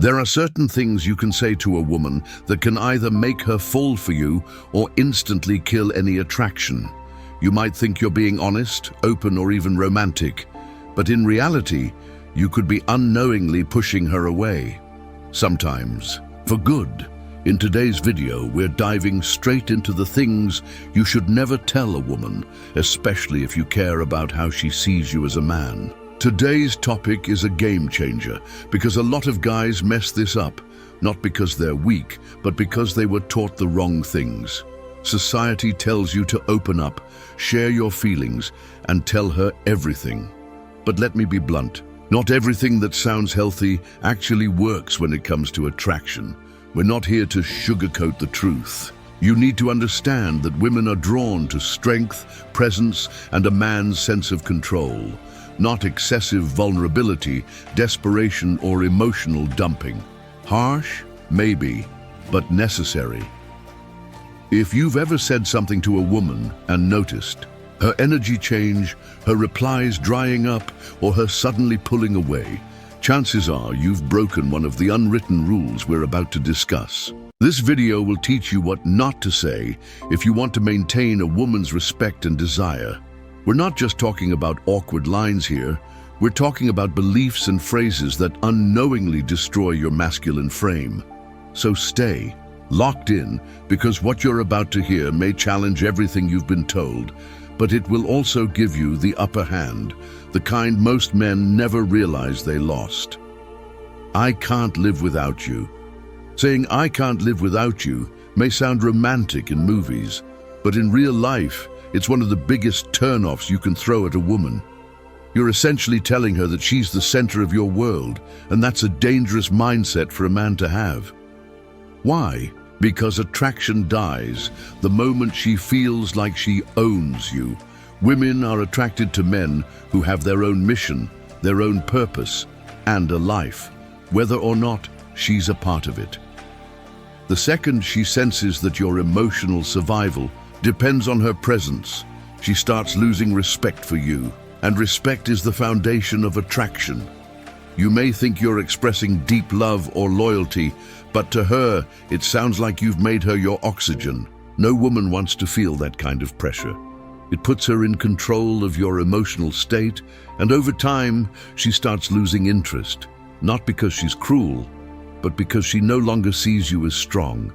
There are certain things you can say to a woman that can either make her fall for you or instantly kill any attraction. You might think you're being honest, open, or even romantic, but in reality, you could be unknowingly pushing her away. Sometimes, for good. In today's video, we're diving straight into the things you should never tell a woman, especially if you care about how she sees you as a man. Today's topic is a game changer because a lot of guys mess this up, not because they're weak, but because they were taught the wrong things. Society tells you to open up, share your feelings, and tell her everything. But let me be blunt. Not everything that sounds healthy actually works when it comes to attraction. We're not here to sugarcoat the truth. You need to understand that women are drawn to strength, presence, and a man's sense of control, not excessive vulnerability, desperation, or emotional dumping. Harsh? Maybe, but necessary. If you've ever said something to a woman and noticed her energy change, her replies drying up, or her suddenly pulling away, chances are you've broken one of the unwritten rules we're about to discuss. This video will teach you what not to say if you want to maintain a woman's respect and desire. We're not just talking about awkward lines here, we're talking about beliefs and phrases that unknowingly destroy your masculine frame. So stay locked in, because what you're about to hear may challenge everything you've been told, but it will also give you the upper hand, the kind most men never realize they lost. I can't live without you. Saying I can't live without you may sound romantic in movies, but in real life, it's one of the biggest turn-offs you can throw at a woman. You're essentially telling her that she's the center of your world, and that's a dangerous mindset for a man to have. Why? Because attraction dies the moment she feels like she owns you. Women are attracted to men who have their own mission, their own purpose, and a life, whether or not she's a part of it. The second she senses that your emotional survival depends on her presence, she starts losing respect for you, and respect is the foundation of attraction. You may think you're expressing deep love or loyalty, but to her, it sounds like you've made her your oxygen. No woman wants to feel that kind of pressure. It puts her in control of your emotional state, and over time, she starts losing interest, not because she's cruel, but because she no longer sees you as strong.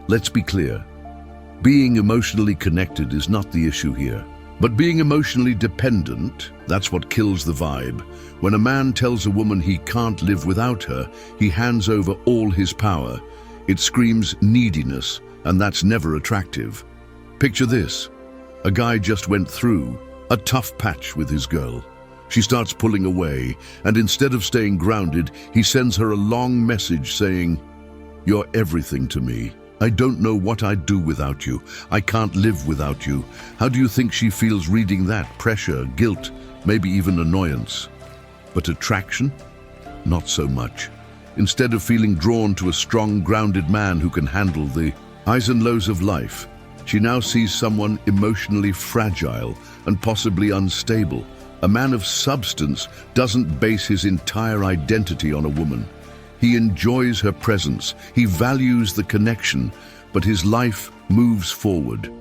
Let's be clear. Being emotionally connected is not the issue here. But being emotionally dependent, that's what kills the vibe. When a man tells a woman he can't live without her, he hands over all his power. It screams neediness, and that's never attractive. Picture this. A guy just went through a tough patch with his girl. She starts pulling away, and instead of staying grounded, he sends her a long message saying, "You're everything to me. I don't know what I'd do without you. I can't live without you." How do you think she feels reading that? Pressure, guilt, maybe even annoyance. But attraction? Not so much. Instead of feeling drawn to a strong, grounded man who can handle the highs and lows of life, she now sees someone emotionally fragile and possibly unstable. A man of substance doesn't base his entire identity on a woman. He enjoys her presence, he values the connection, but his life moves forward,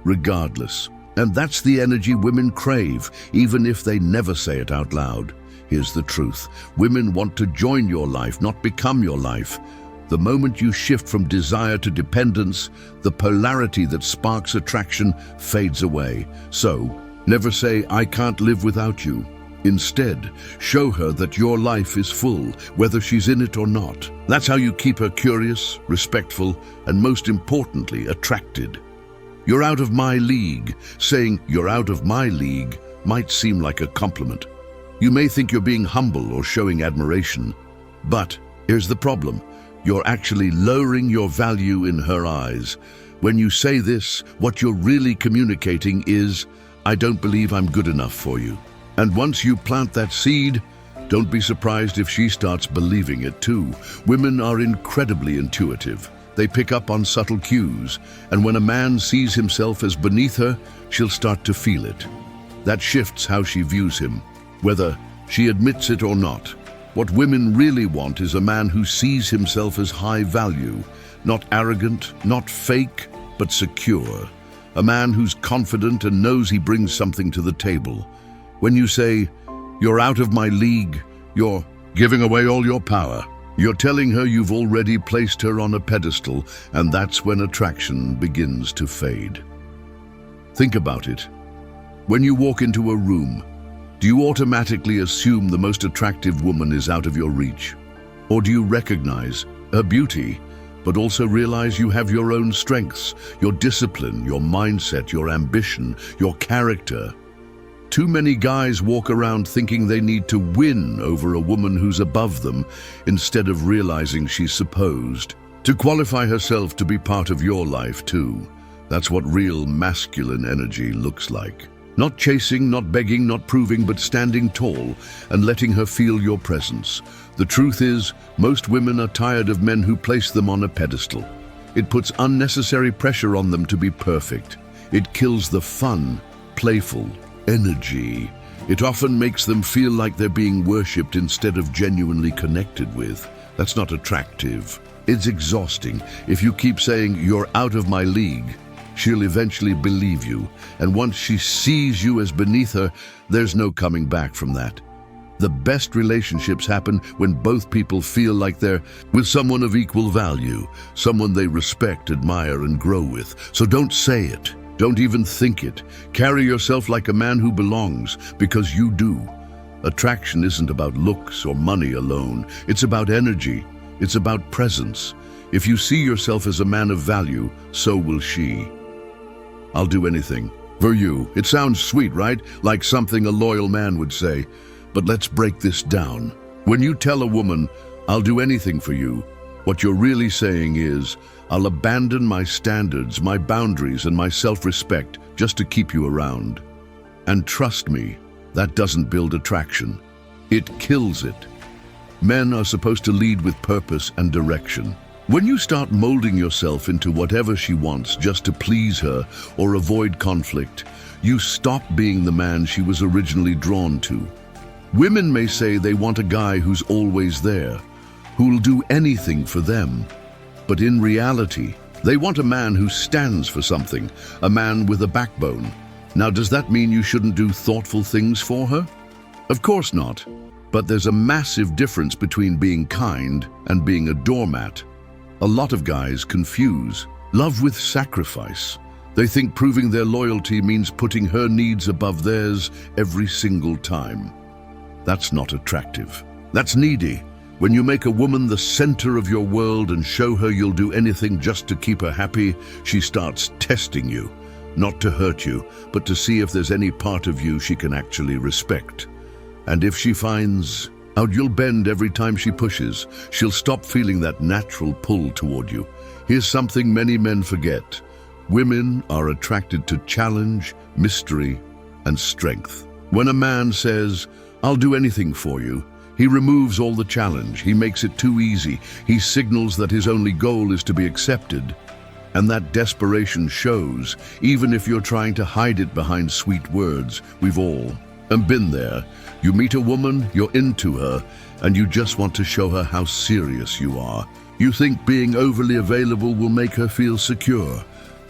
regardless. And that's the energy women crave, even if they never say it out loud. Here's the truth. Women want to join your life, not become your life. The moment you shift from desire to dependence, the polarity that sparks attraction fades away. So, never say, "I can't live without you." Instead, show her that your life is full, whether she's in it or not. That's how you keep her curious, respectful, and most importantly, attracted. "You're out of my league." Saying "you're out of my league" might seem like a compliment. You may think you're being humble or showing admiration, but here's the problem. You're actually lowering your value in her eyes. When you say this, what you're really communicating is, "I don't believe I'm good enough for you." And once you plant that seed, don't be surprised if she starts believing it too. Women are incredibly intuitive. They pick up on subtle cues, and when a man sees himself as beneath her, she'll start to feel it. That shifts how she views him, whether she admits it or not. What women really want is a man who sees himself as high value, not arrogant, not fake, but secure. A man who's confident and knows he brings something to the table. When you say, "You're out of my league," you're giving away all your power. You're telling her you've already placed her on a pedestal, and that's when attraction begins to fade. Think about it. When you walk into a room, do you automatically assume the most attractive woman is out of your reach? Or do you recognize her beauty, but also realize you have your own strengths, your discipline, your mindset, your ambition, your character? Too many guys walk around thinking they need to win over a woman who's above them instead of realizing she's supposed to qualify herself to be part of your life too. That's what real masculine energy looks like. Not chasing, not begging, not proving, but standing tall and letting her feel your presence. The truth is, most women are tired of men who place them on a pedestal. It puts unnecessary pressure on them to be perfect. It kills the fun, playful energy. It often makes them feel like they're being worshipped instead of genuinely connected with. That's not attractive. It's exhausting. If you keep saying, "You're out of my league," she'll eventually believe you. And once she sees you as beneath her, there's no coming back from that. The best relationships happen when both people feel like they're with someone of equal value, someone they respect, admire, and grow with. So don't say it. Don't even think it. Carry yourself like a man who belongs, because you do. Attraction isn't about looks or money alone. It's about energy. It's about presence. If you see yourself as a man of value, so will she. "I'll do anything for you." It sounds sweet, right? Like something a loyal man would say. But let's break this down. When you tell a woman, "I'll do anything for you," what you're really saying is, "I'll abandon my standards, my boundaries, and my self-respect just to keep you around." And trust me, that doesn't build attraction. It kills it. Men are supposed to lead with purpose and direction. When you start molding yourself into whatever she wants just to please her or avoid conflict, you stop being the man she was originally drawn to. Women may say they want a guy who's always there, who'll do anything for them. But in reality, they want a man who stands for something, a man with a backbone. Now, does that mean you shouldn't do thoughtful things for her? Of course not. But there's a massive difference between being kind and being a doormat. A lot of guys confuse love with sacrifice. They think proving their loyalty means putting her needs above theirs every single time. That's not attractive. That's needy. When you make a woman the center of your world and show her you'll do anything just to keep her happy, she starts testing you, not to hurt you, but to see if there's any part of you she can actually respect. And if she finds out you'll bend every time she pushes, she'll stop feeling that natural pull toward you. Here's something many men forget. Women are attracted to challenge, mystery, and strength. When a man says, "I'll do anything for you," he removes all the challenge. He makes it too easy. He signals that his only goal is to be accepted. And that desperation shows, even if you're trying to hide it behind sweet words. We've all been there. You meet a woman, you're into her, and you just want to show her how serious you are. You think being overly available will make her feel secure.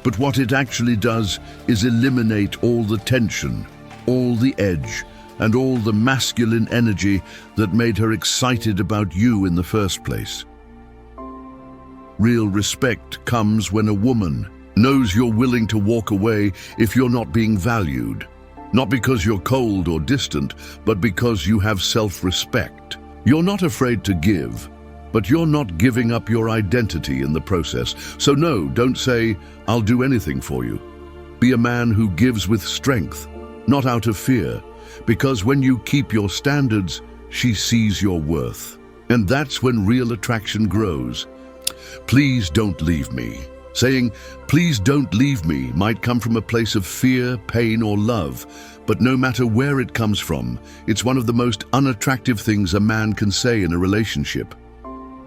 But what it actually does is eliminate all the tension, all the edge, and all the masculine energy that made her excited about you in the first place. Real respect comes when a woman knows you're willing to walk away if you're not being valued. Not because you're cold or distant, but because you have self-respect. You're not afraid to give, but you're not giving up your identity in the process. So no, don't say, "I'll do anything for you." Be a man who gives with strength, not out of fear. Because when you keep your standards, she sees your worth. And that's when real attraction grows. "Please don't leave me." Saying, "Please don't leave me," might come from a place of fear, pain, or love. But no matter where it comes from, it's one of the most unattractive things a man can say in a relationship.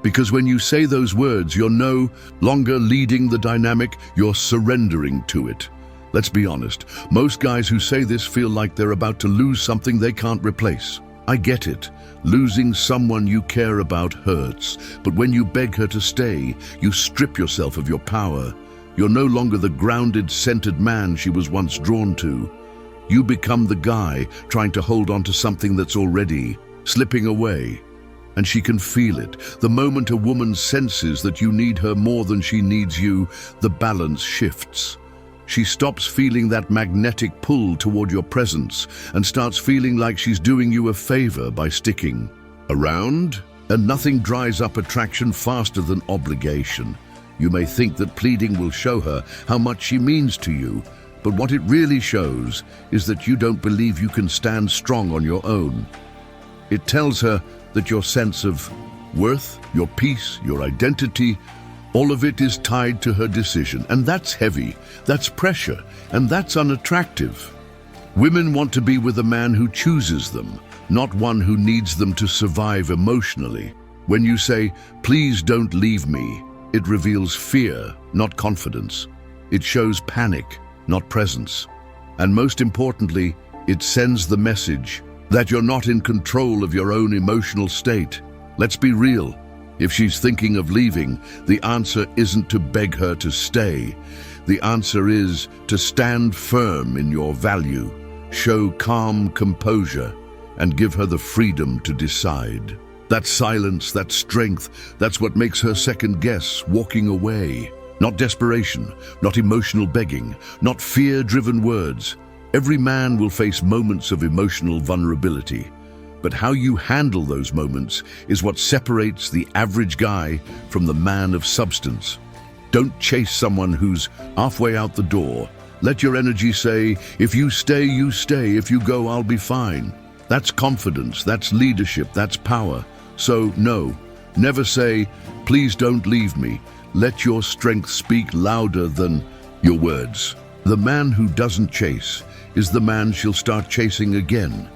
Because when you say those words, you're no longer leading the dynamic, you're surrendering to it. Let's be honest, most guys who say this feel like they're about to lose something they can't replace. I get it. Losing someone you care about hurts, but when you beg her to stay, you strip yourself of your power. You're no longer the grounded, centered man she was once drawn to. You become the guy trying to hold on to something that's already slipping away. And she can feel it. The moment a woman senses that you need her more than she needs you, the balance shifts. She stops feeling that magnetic pull toward your presence and starts feeling like she's doing you a favor by sticking around. And nothing dries up attraction faster than obligation. You may think that pleading will show her how much she means to you, but what it really shows is that you don't believe you can stand strong on your own. It tells her that your sense of worth, your peace, your identity, all of it is tied to her decision, and that's heavy, that's pressure, and that's unattractive. Women want to be with a man who chooses them, not one who needs them to survive emotionally. When you say, "Please don't leave me," it reveals fear, not confidence. It shows panic, not presence. And most importantly, it sends the message that you're not in control of your own emotional state. Let's be real. If she's thinking of leaving, the answer isn't to beg her to stay. The answer is to stand firm in your value, show calm composure, and give her the freedom to decide. That silence, that strength, that's what makes her second guess walking away. Not desperation, not emotional begging, not fear-driven words. Every man will face moments of emotional vulnerability. But how you handle those moments is what separates the average guy from the man of substance. Don't chase someone who's halfway out the door. Let your energy say, "If you stay, you stay. If you go, I'll be fine." That's confidence, that's leadership, that's power. So no, never say, "Please don't leave me." Let your strength speak louder than your words. The man who doesn't chase is the man she'll start chasing again.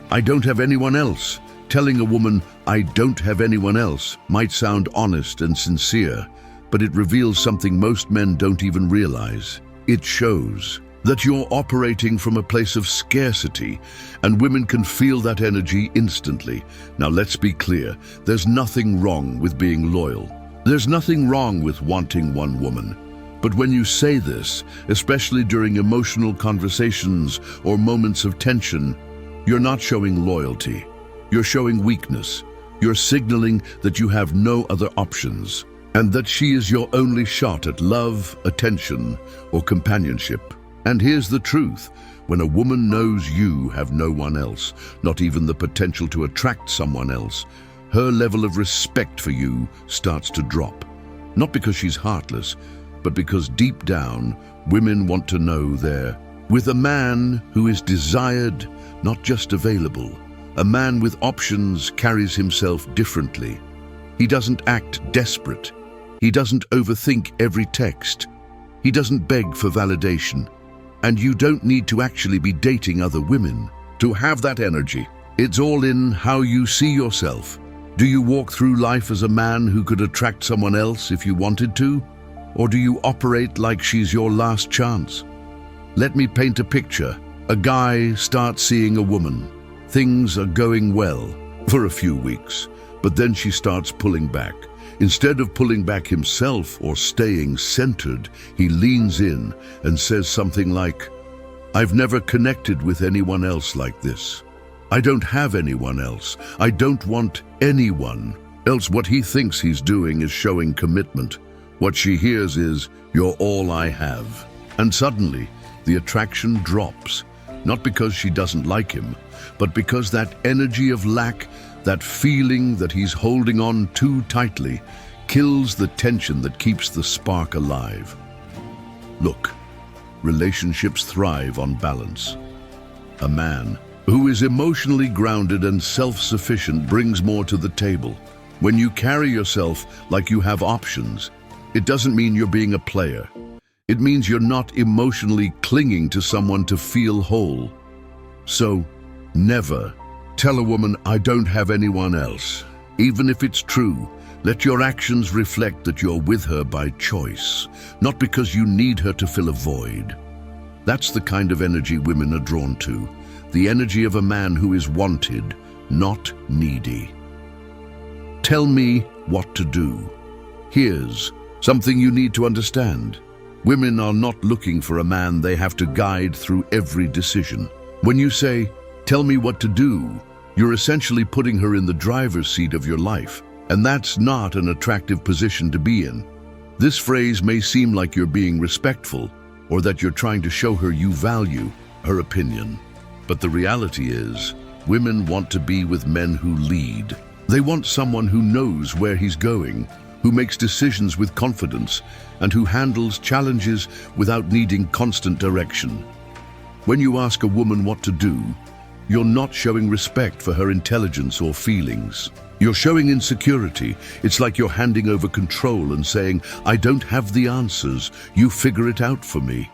"I don't have anyone else." Telling a woman, "I don't have anyone else," might sound honest and sincere, but it reveals something most men don't even realize. It shows that you're operating from a place of scarcity, and women can feel that energy instantly. Now let's be clear, there's nothing wrong with being loyal. There's nothing wrong with wanting one woman. But when you say this, especially during emotional conversations or moments of tension, you're not showing loyalty. You're showing weakness. You're signaling that you have no other options, and that she is your only shot at love, attention, or companionship. And here's the truth. When a woman knows you have no one else, not even the potential to attract someone else, her level of respect for you starts to drop. Not because she's heartless, but because deep down, women want to know they're with a man who is desired, not just available. A man with options carries himself differently. He doesn't act desperate. He doesn't overthink every text. He doesn't beg for validation. And you don't need to actually be dating other women to have that energy. It's all in how you see yourself. Do you walk through life as a man who could attract someone else if you wanted to? Or do you operate like she's your last chance? Let me paint a picture. A guy starts seeing a woman. Things are going well for a few weeks, but then she starts pulling back. Instead of pulling back himself or staying centered, he leans in and says something like, "I've never connected with anyone else like this. I don't have anyone else. I don't want anyone else." What he thinks he's doing is showing commitment. What she hears is, "You're all I have." And suddenly, the attraction drops. Not because she doesn't like him, but because that energy of lack, that feeling that he's holding on too tightly, kills the tension that keeps the spark alive. Look, relationships thrive on balance. A man who is emotionally grounded and self-sufficient brings more to the table. When you carry yourself like you have options, it doesn't mean you're being a player. It means you're not emotionally clinging to someone to feel whole. So, never tell a woman, "I don't have anyone else." Even if it's true, let your actions reflect that you're with her by choice, not because you need her to fill a void. That's the kind of energy women are drawn to. The energy of a man who is wanted, not needy. Tell me what to do. Here's something you need to understand. Women are not looking for a man they have to guide through every decision. When you say, "Tell me what to do," you're essentially putting her in the driver's seat of your life, and that's not an attractive position to be in. This phrase may seem like you're being respectful or that you're trying to show her you value her opinion. But the reality is, women want to be with men who lead. They want someone who knows where he's going, who makes decisions with confidence, and who handles challenges without needing constant direction. When you ask a woman what to do, you're not showing respect for her intelligence or feelings. You're showing insecurity. It's like you're handing over control and saying, "I don't have the answers, you figure it out for me."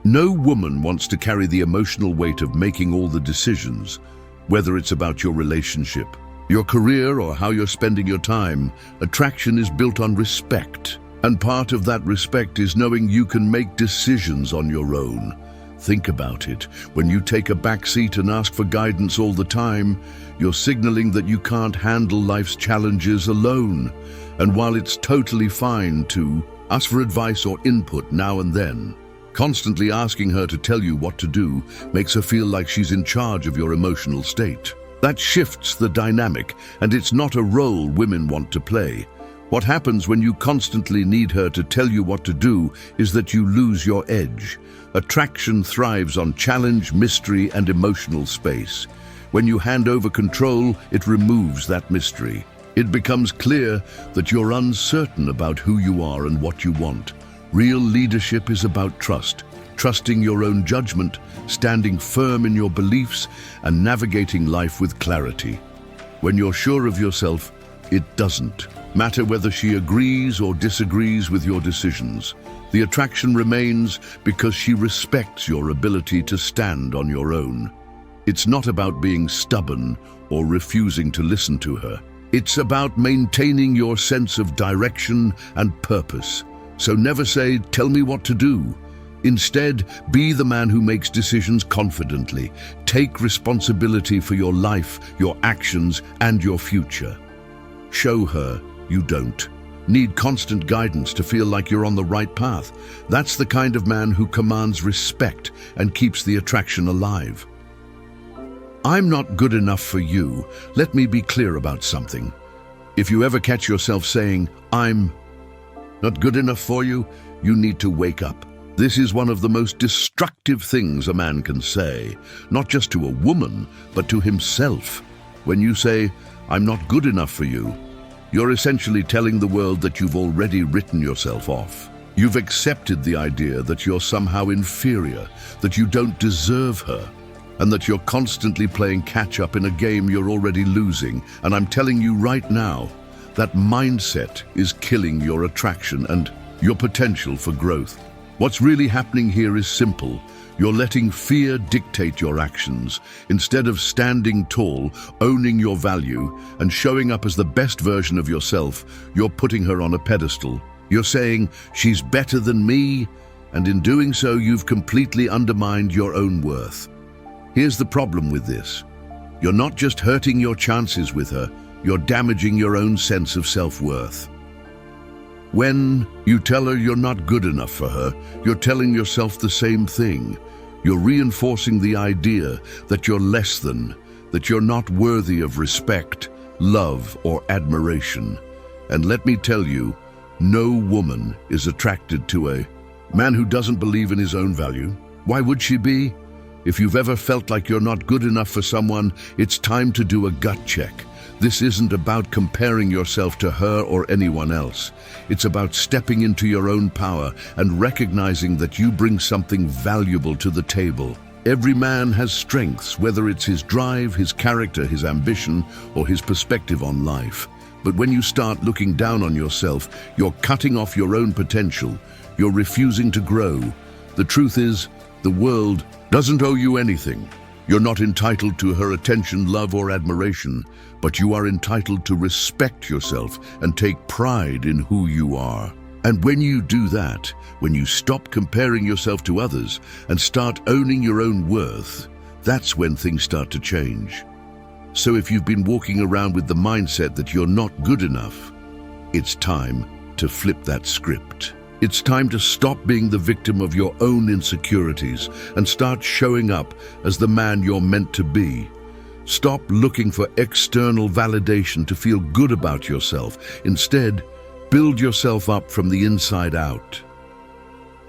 No woman wants to carry the emotional weight of making all the decisions, whether it's about your relationship, your career, or how you're spending your time. Attraction is built on respect, and part of that respect is knowing you can make decisions on your own. Think about it. When you take a back seat and ask for guidance all the time, you're signaling that you can't handle life's challenges alone. And while it's totally fine to ask for advice or input now and then, constantly asking her to tell you what to do makes her feel like she's in charge of your emotional state. That shifts the dynamic, and it's not a role women want to play. What happens when you constantly need her to tell you what to do is that you lose your edge. Attraction thrives on challenge, mystery, and emotional space. When you hand over control, it removes that mystery. It becomes clear that you're uncertain about who you are and what you want. Real leadership is about trust, trusting your own judgment, standing firm in your beliefs, and navigating life with clarity. When you're sure of yourself, it doesn't matter whether she agrees or disagrees with your decisions. The attraction remains because she respects your ability to stand on your own. It's not about being stubborn or refusing to listen to her. It's about maintaining your sense of direction and purpose. So never say, "Tell me what to do." Instead, be the man who makes decisions confidently. Take responsibility for your life, your actions, and your future. Show her you don't need constant guidance to feel like you're on the right path. That's the kind of man who commands respect and keeps the attraction alive. I'm not good enough for you. Let me be clear about something. If you ever catch yourself saying, "I'm not good enough for you," you need to wake up. This is one of the most destructive things a man can say, not just to a woman, but to himself. When you say, "I'm not good enough for you," you're essentially telling the world that you've already written yourself off. You've accepted the idea that you're somehow inferior, that you don't deserve her, and that you're constantly playing catch-up in a game you're already losing. And I'm telling you right now, that mindset is killing your attraction and your potential for growth. What's really happening here is simple. You're letting fear dictate your actions. Instead of standing tall, owning your value, and showing up as the best version of yourself, you're putting her on a pedestal. You're saying, "She's better than me," and in doing so, you've completely undermined your own worth. Here's the problem with this. You're not just hurting your chances with her, you're damaging your own sense of self-worth. When you tell her you're not good enough for her, you're telling yourself the same thing. You're reinforcing the idea that you're less than, that you're not worthy of respect, love, or admiration. And let me tell you, no woman is attracted to a man who doesn't believe in his own value. Why would she be? If you've ever felt like you're not good enough for someone, it's time to do a gut check. This isn't about comparing yourself to her or anyone else. It's about stepping into your own power and recognizing that you bring something valuable to the table. Every man has strengths, whether it's his drive, his character, his ambition, or his perspective on life. But when you start looking down on yourself, you're cutting off your own potential. You're refusing to grow. The truth is, the world doesn't owe you anything. You're not entitled to her attention, love, or admiration, but you are entitled to respect yourself and take pride in who you are. And when you do that, when you stop comparing yourself to others and start owning your own worth, that's when things start to change. So if you've been walking around with the mindset that you're not good enough, it's time to flip that script. It's time to stop being the victim of your own insecurities and start showing up as the man you're meant to be. Stop looking for external validation to feel good about yourself. Instead, build yourself up from the inside out.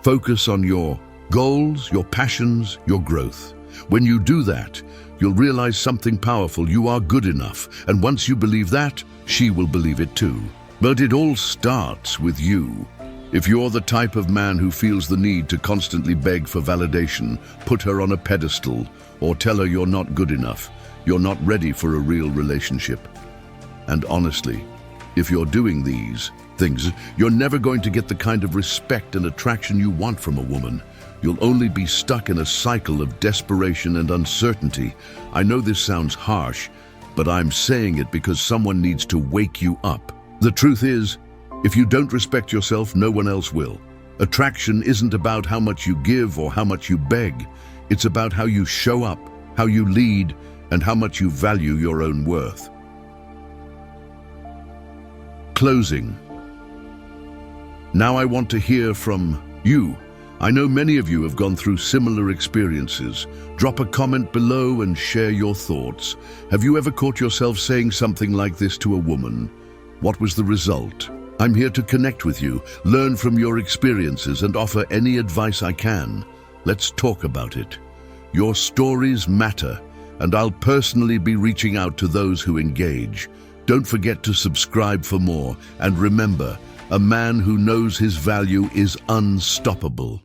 Focus on your goals, your passions, your growth. When you do that, you'll realize something powerful. You are good enough. And once you believe that, she will believe it too. But it all starts with you. If you're the type of man who feels the need to constantly beg for validation, put her on a pedestal, or tell her you're not good enough, you're not ready for a real relationship. And honestly, if you're doing these things, you're never going to get the kind of respect and attraction you want from a woman. You'll only be stuck in a cycle of desperation and uncertainty. I know this sounds harsh, but I'm saying it because someone needs to wake you up. The truth is, if you don't respect yourself, no one else will. Attraction isn't about how much you give or how much you beg. It's about how you show up, how you lead, and how much you value your own worth. Closing. Now I want to hear from you. I know many of you have gone through similar experiences. Drop a comment below and share your thoughts. Have you ever caught yourself saying something like this to a woman? What was the result? I'm here to connect with you, learn from your experiences, and offer any advice I can. Let's talk about it. Your stories matter, and I'll personally be reaching out to those who engage. Don't forget to subscribe for more, and remember, a man who knows his value is unstoppable.